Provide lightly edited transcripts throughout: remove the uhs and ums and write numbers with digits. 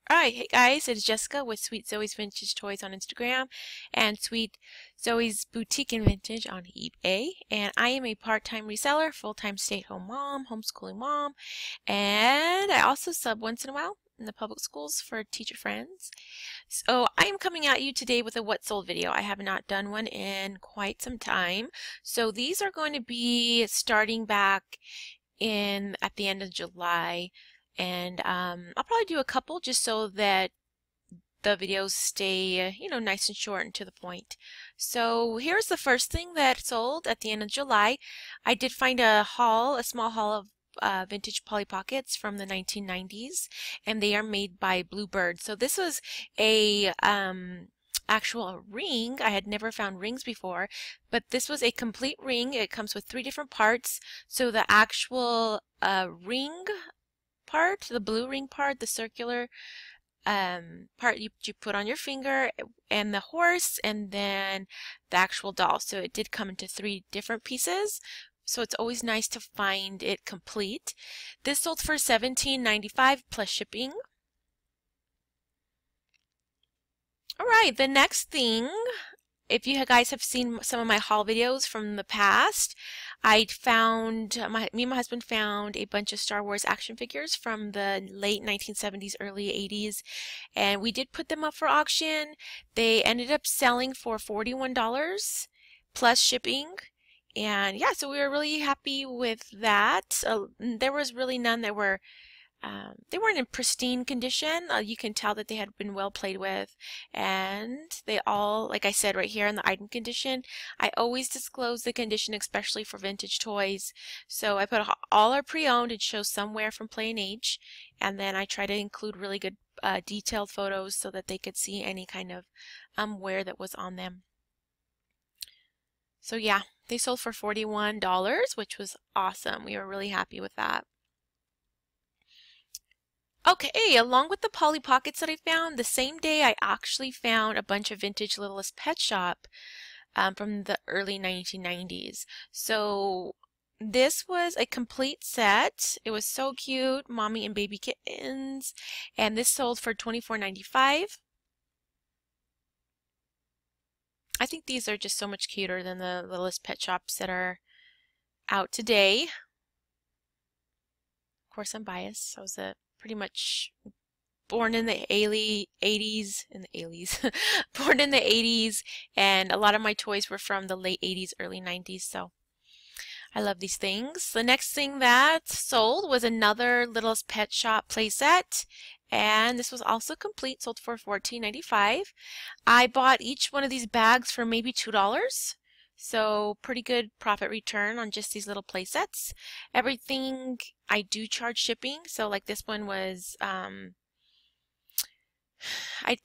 Alright, hey guys, it's Jessica with Sweet Zoe's Vintage Toys on Instagram and Sweet Zoe's Boutique and Vintage on eBay. And I am a part-time reseller, full-time stay-at-home mom, homeschooling mom, and I also sub once in a while in the public schools for teacher friends. So I am coming at you today with a what sold video. I have not done one in quite some time. So these are going to be starting back at the end of July. And I'll probably do a couple just so that the videos stay, nice and short and to the point. So here's the first thing that sold at the end of July. I did find a small haul of vintage Polly Pockets from the 1990s, and they are made by Bluebird. So this was a actual ring. I had never found rings before, but this was a complete ring. It comes with 3 different parts. So the actual ring part, the blue ring part, the circular part you put on your finger, and the horse, and then the actual doll. So it did come into 3 different pieces. So it's always nice to find it complete. This sold for $17.95 plus shipping. All right, the next thing, if you guys have seen some of my haul videos from the past, me and my husband found a bunch of Star Wars action figures from the late 1970s, early 80s, and we did put them up for auction. They ended up selling for $41 plus shipping. And yeah, so we were really happy with that. There was really none that were they weren't in pristine condition. You can tell that they had been well played with, and they all, like I said right here in the item condition, I always disclose the condition, especially for vintage toys. So I put all are pre-owned and show somewhere from Play and Age, and then I try to include really good detailed photos so that they could see any kind of wear that was on them. So yeah, they sold for $41, which was awesome. We were really happy with that. Okay, along with the Polly Pockets that I found, the same day I actually found a bunch of vintage Littlest Pet Shop from the early 1990s. So this was a complete set. It was so cute, mommy and baby kittens, and this sold for $24.95. I think these are just so much cuter than the Littlest Pet Shops that are out today. Of course, I'm biased. I was pretty much born in the 80s, born in the 80s, and a lot of my toys were from the late 80s, early 90s, so I love these things. The next thing that sold was another Littlest Pet Shop playset, and this was also complete, sold for $14.95. I bought each one of these bags for maybe $2. So pretty good profit return on just these little play sets. Everything I do charge shipping. So like this one was, I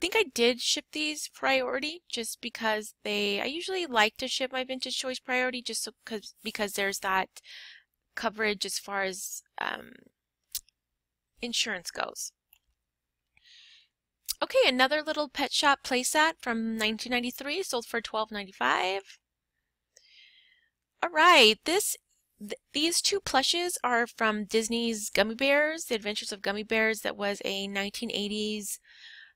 think I did ship these priority just because I usually like to ship my vintage toys priority just so, because there's that coverage as far as insurance goes. Okay, another little Pet Shop playset from 1993 sold for $12.95. All right, these 2 plushes are from Disney's Gummy Bears, The Adventures of Gummy Bears. That was a 1980s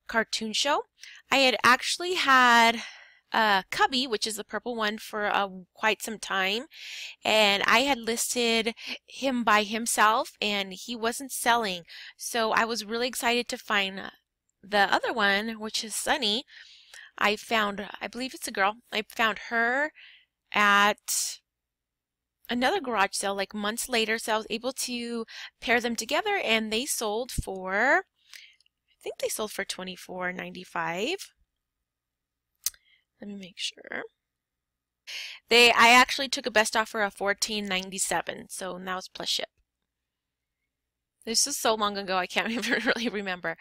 cartoon show. I had actually had Cubby, which is the purple one, for quite some time, and I had listed him by himself and he wasn't selling. So I was really excited to find the other one, which is Sunny. I believe it's a girl. I found her at another garage sale like months later, so I was able to pair them together, and they sold for, I think they sold for $24.95. Let me make sure. I actually took a best offer of $14.97, so now it's plus ship. This is so long ago I can't even really remember.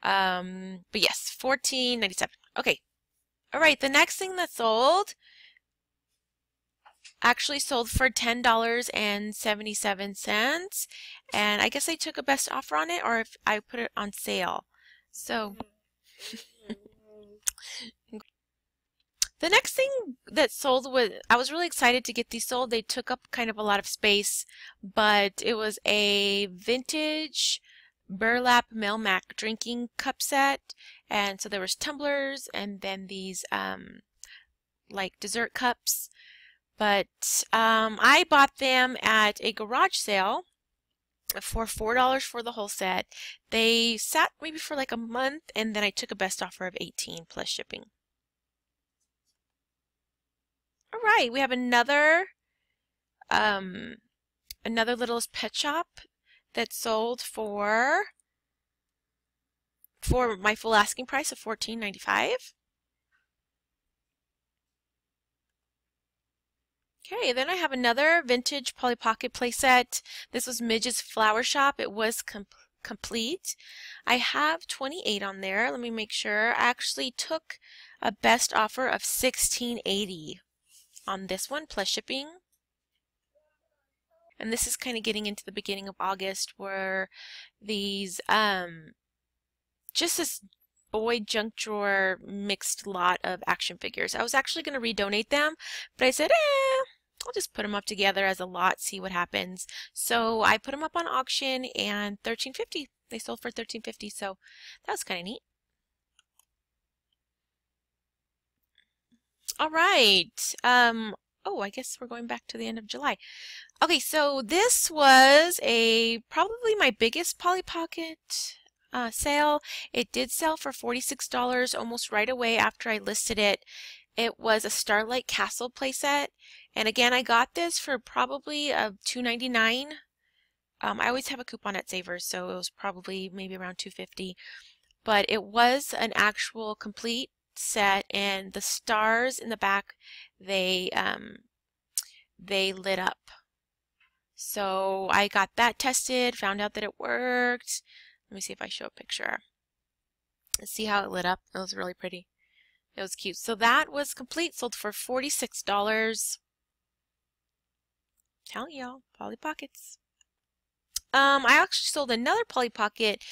But yes, $14.97. Okay. All right, the next thing that sold actually sold for $10.77, and I guess I took a best offer on it, or if I put it on sale. So the next thing that sold I was really excited to get these sold. They took up kind of a lot of space, but it was a vintage burlap Melmac drinking cup set, and so there was tumblers and then these like dessert cups. But I bought them at a garage sale for $4 for the whole set. They sat maybe for like a month, and then I took a best offer of $18 plus shipping. All right, we have another little pet shop that sold for my full asking price of $14.95. Okay, then I have another vintage Polly Pocket playset. This was Midge's Flower Shop. It was complete. I have 28 on there. Let me make sure. I actually took a best offer of $16.80 on this one plus shipping. And this is kind of getting into the beginning of August where these just this boy junk drawer mixed lot of action figures. I was actually going to redonate them, but I said, I'll just put them up together as a lot, see what happens. So I put them up on auction and $13.50. They sold for $13.50, so that was kind of neat. All right. Oh, I guess we're going back to the end of July. Okay, so this was probably my biggest Polly Pocket sale. It did sell for $46 almost right away after I listed it. It was a Starlight Castle playset, and again I got this for probably $2.99. I always have a coupon at Savers, so it was probably maybe around $2.50, but it was an actual complete set, and the stars in the back, they lit up. So I got that tested, found out that it worked. Let me see if I show a picture. Let's see how it lit up. It was really pretty. It was cute. So that was complete, sold for $46. Telling y'all, Polly Pockets. I actually sold another Polly Pocket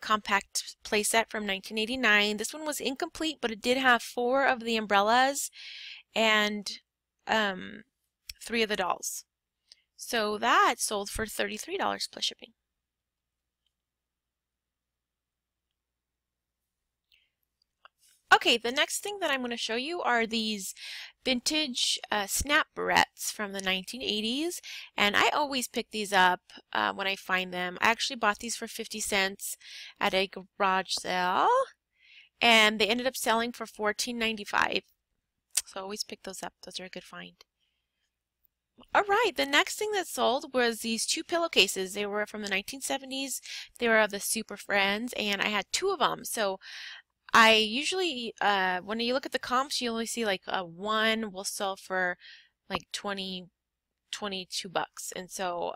compact playset from 1989. This one was incomplete, but it did have 4 of the umbrellas and 3 of the dolls. So that sold for $33 plus shipping. Okay, the next thing that I'm going to show you are these vintage snap barrettes from the 1980s, and I always pick these up when I find them. I actually bought these for 50 cents at a garage sale, and they ended up selling for $14.95. So I always pick those up. Those are a good find. All right, the next thing that sold was these 2 pillowcases. They were from the 1970s. They were of the Super Friends, and I had 2 of them. So I usually, when you look at the comps, you only see like one will sell for like $22. And so,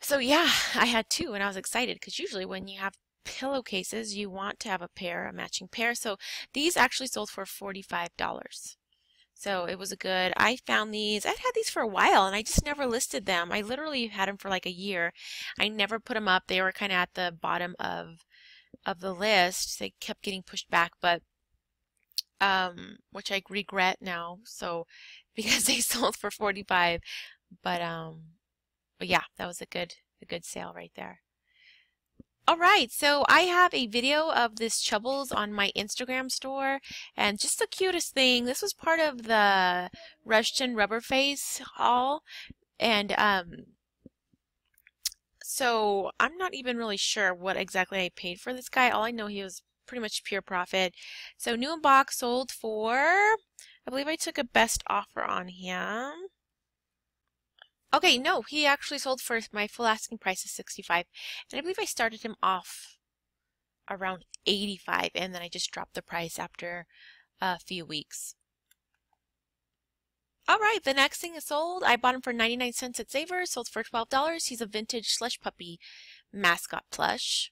so yeah, I had 2 and I was excited because usually when you have pillowcases, you want to have a matching pair. So these actually sold for $45. So it was I found these, I'd had these for a while and I just never listed them. I literally had them for like a year. I never put them up. They were kind of at the bottom of the list. They kept getting pushed back, but which I regret now, so because they sold for $45. But yeah, that was a good sale right there. All right, so I have a video of this Chubbles on my Instagram store, and just the cutest thing. This was part of the Rushton Rubber Face haul, and so I'm not even really sure what exactly I paid for this guy. All I know, he was pretty much pure profit. So new in box sold for, I believe I took a best offer on him. Okay, no, he actually sold for my full asking price of $65. And I believe I started him off around $85, and then I just dropped the price after a few weeks. All right, the next thing is sold. I bought him for 99 cents at Savers, sold for $12. He's a vintage Slush Puppy mascot plush.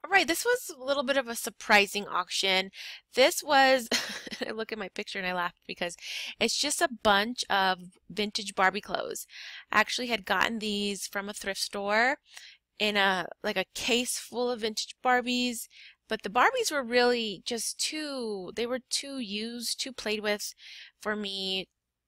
All right, this was a little bit of a surprising auction. This was, I look at my picture and I laugh because it's just a bunch of vintage Barbie clothes. I actually had gotten these from a thrift store in a case full of vintage Barbies, but the Barbies were really just they were too used, too played with for me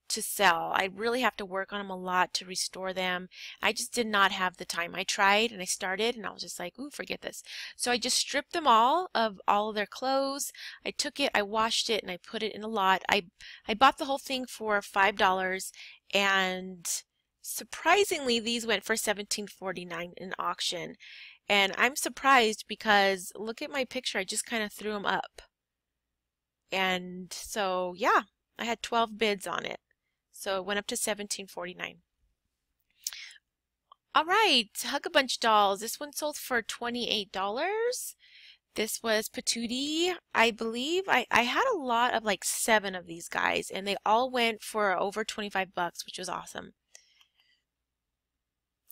to sell. I really have to work on them a lot to restore them. I just did not have the time. I tried and I started and I was just like, ooh, forget this. So I just stripped them all of their clothes. I took it, I washed it, and I put it in a lot. I bought the whole thing for $5, and surprisingly these went for $17.49 in auction. And I'm surprised because look at my picture, I just kind of threw them up. And so yeah, I had 12 bids on it. So it went up to $17.49. All right, Hug-a-Bunch dolls. This one sold for $28. This was Patootie. I believe I had a lot of like 7 of these guys, and they all went for over 25 bucks, which was awesome.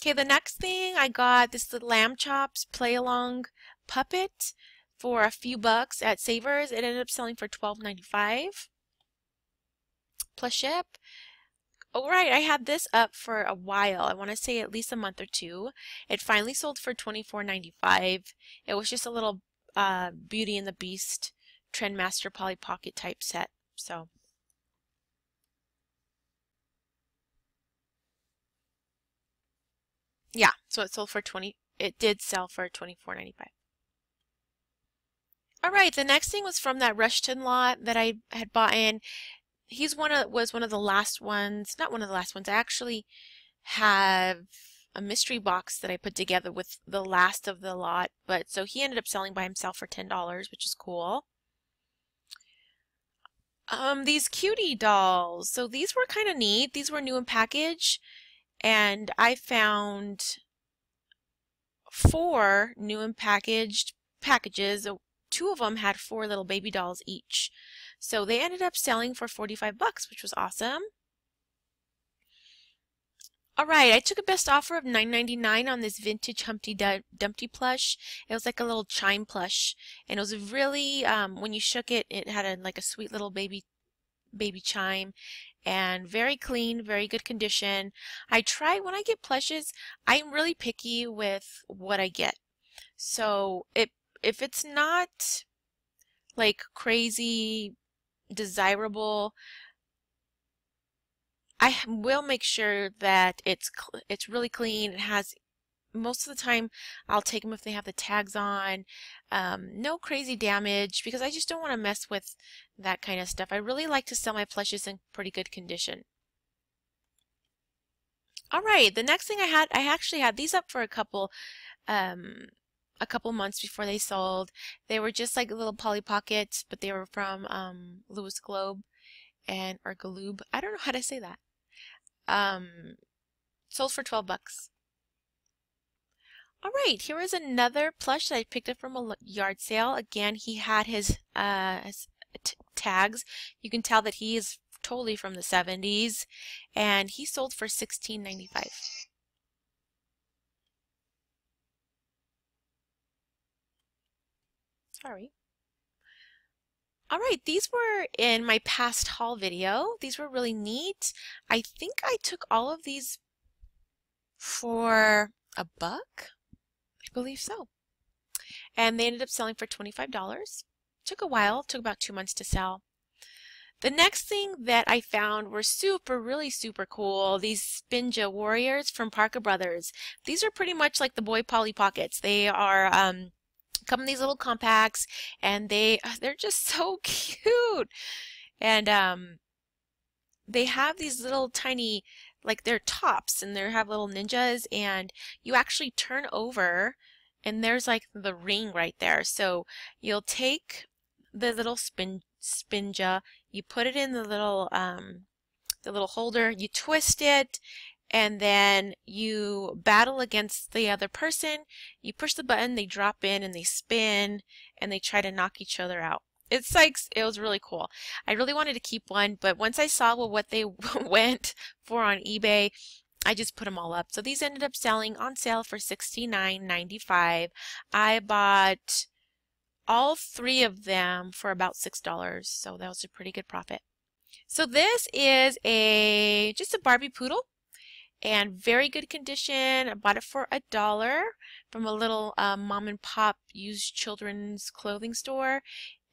Okay, the next thing I got this little Lamb Chops play along puppet for a few bucks at Savers. It ended up selling for $12.95 plus ship. Oh, right, I had this up for a while. I want to say at least a month or two. It finally sold for $24.95. It was just a little Beauty and the Beast Trendmaster Polly Pocket type set. So yeah, so it did sell for $24.95. All right, the next thing was from that Rushton lot that I had bought in. Was one of the last ones, not one of the last ones. I actually have a mystery box that I put together with the last of the lot, but so he ended up selling by himself for $10, which is cool. These cutie dolls. So these were kind of neat. These were new in package, and I found 4 new and packaged packages. 2 of them had 4 little baby dolls each. So they ended up selling for 45 bucks, which was awesome. All right, I took a best offer of $9.99 on this vintage Humpty Dumpty plush. It was like a little chime plush, and it was really when you shook it, it had like a sweet little baby chime, and very clean, very good condition. I try when I get plushes, I'm really picky with what I get. So if it's not like crazy desirable, I will make sure that it's really clean. It has, most of the time I'll take them if they have the tags on. No crazy damage, because I just don't want to mess with that kind of stuff. I really like to sell my plushes in pretty good condition. All right, the next thing I actually had these up for a couple months before they sold. They were just like little Polly Pockets, but they were from Louis Globe or Galoob. I don't know how to say that. Sold for 12 bucks. All right, here is another plush that I picked up from a yard sale. Again, he had his tags. You can tell that he is totally from the 70s, and he sold for $16.95. Sorry. All right, these were in my past haul video. These were really neat. I think I took all of these for $1. I believe so. And they ended up selling for $25. Took a while, took about 2 months to sell. The next thing that I found were really super cool. These Spinja Warriors from Parker Brothers. These are pretty much like the Boy Polly Pockets. They are come in these little compacts, and they're just so cute. And they have these little tiny, like they're tops, and they have little ninjas, and you actually turn over, and there's like the ring right there. So you'll take the little Spinja, you put it in the little holder, you twist it, and then you battle against the other person. You push the button, they drop in and they spin, and they try to knock each other out. It was really cool. I really wanted to keep one, but once I saw what they went for on eBay, I just put them all up. So these ended up selling on sale for $69.95. I bought all 3 of them for about $6, so that was a pretty good profit. So this is just a Barbie poodle, and very good condition. I bought it for $1 from a little mom and pop used children's clothing store,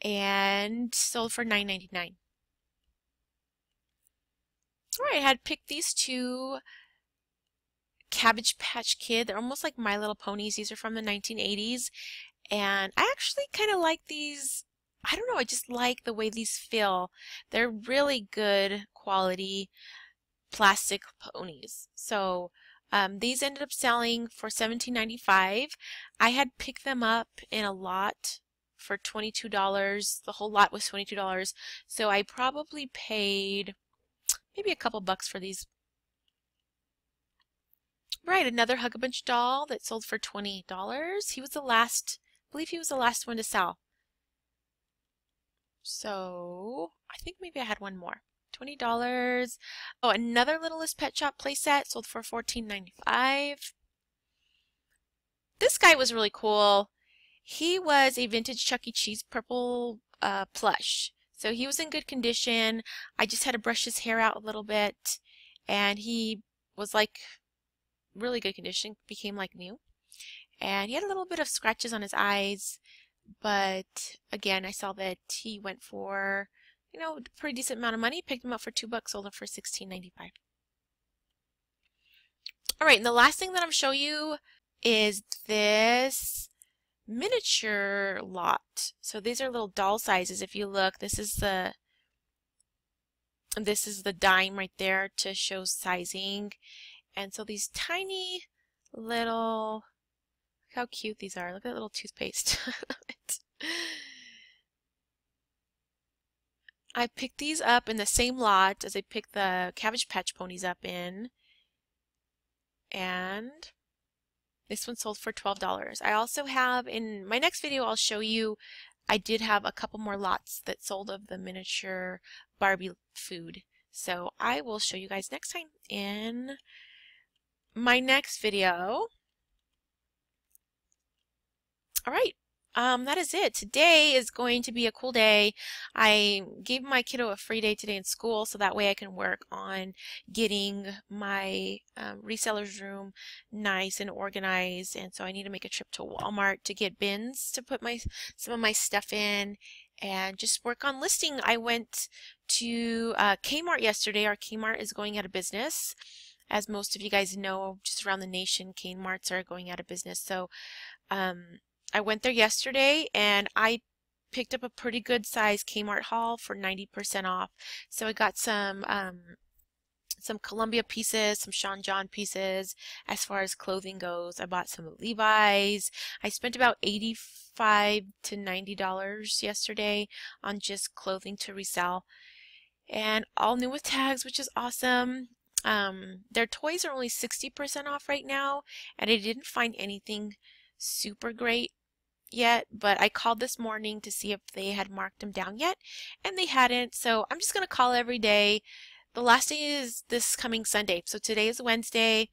and sold for $9.99. Alright, I had picked these two Cabbage Patch Kid. They're almost like My Little Ponies. These are from the 1980s. And I actually kind of like these. I don't know, I just like the way these feel. They're really good quality plastic ponies. So these ended up selling for $17.95. I had picked them up in a lot for $22. The whole lot was $22. So I probably paid maybe a couple bucks for these. Right, another Hug-a-Bunch doll that sold for $20. He was the last, I believe he was the last one to sell. So I think maybe I had one more. $20. Oh, another Littlest Pet Shop playset sold for $14.95. This guy was really cool. He was a vintage Chuck E. Cheese purple plush. So he was in good condition. I just had to brush his hair out a little bit, and he was like really good condition, became like new. And he had a little bit of scratches on his eyes, but again, I saw that he went for, you know, a pretty decent amount of money. Picked him up for $2, sold him for $16.95. All right, and the last thing that I'm showing you is this miniature lot. So these are little doll sizes. If you look, this is the dime right there to show sizing. And so these tiny little, look how cute these are. Look at that little toothpaste. I picked these up in the same lot as I picked the Cabbage Patch ponies up in. And this one sold for $12. I also have, in my next video, I'll show you, I did have a couple more lots that sold of the miniature Barbie food. So I will show you guys next time in my next video. All right. That is it. Today is going to be a cool day. I gave my kiddo a free day today in school, so that way I can work on getting my reseller's room nice and organized. And so I need to make a trip to Walmart to get bins to put some of my stuff in and just work on listing. I went to Kmart yesterday. Our Kmart is going out of business. As most of you guys know, just around the nation, Kmarts are going out of business. So I went there yesterday and I picked up a pretty good size Kmart haul for 90% off. So I got some Columbia pieces, some Sean John pieces. As far as clothing goes, I bought some Levi's. I spent about $85 to $90 yesterday on just clothing to resell. And all new with tags, which is awesome. Their toys are only 60% off right now, and I didn't find anything super great yet, but I called this morning to see if they had marked them down yet, and they hadn't. So I'm just going to call every day. The last day is this coming Sunday. So today is Wednesday.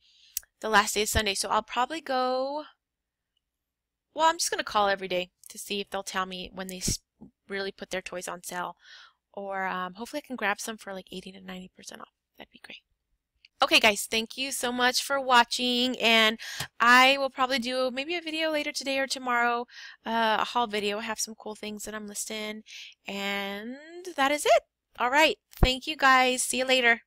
The last day is Sunday. So I'll probably go, well, I'm just going to call every day to see if they'll tell me when they really put their toys on sale. Or hopefully I can grab some for like 80 to 90% off. That'd be great. Okay guys, thank you so much for watching, and I will probably do maybe a video later today or tomorrow, a haul video. I have some cool things that I'm listing, and that is it. All right, thank you guys. See you later.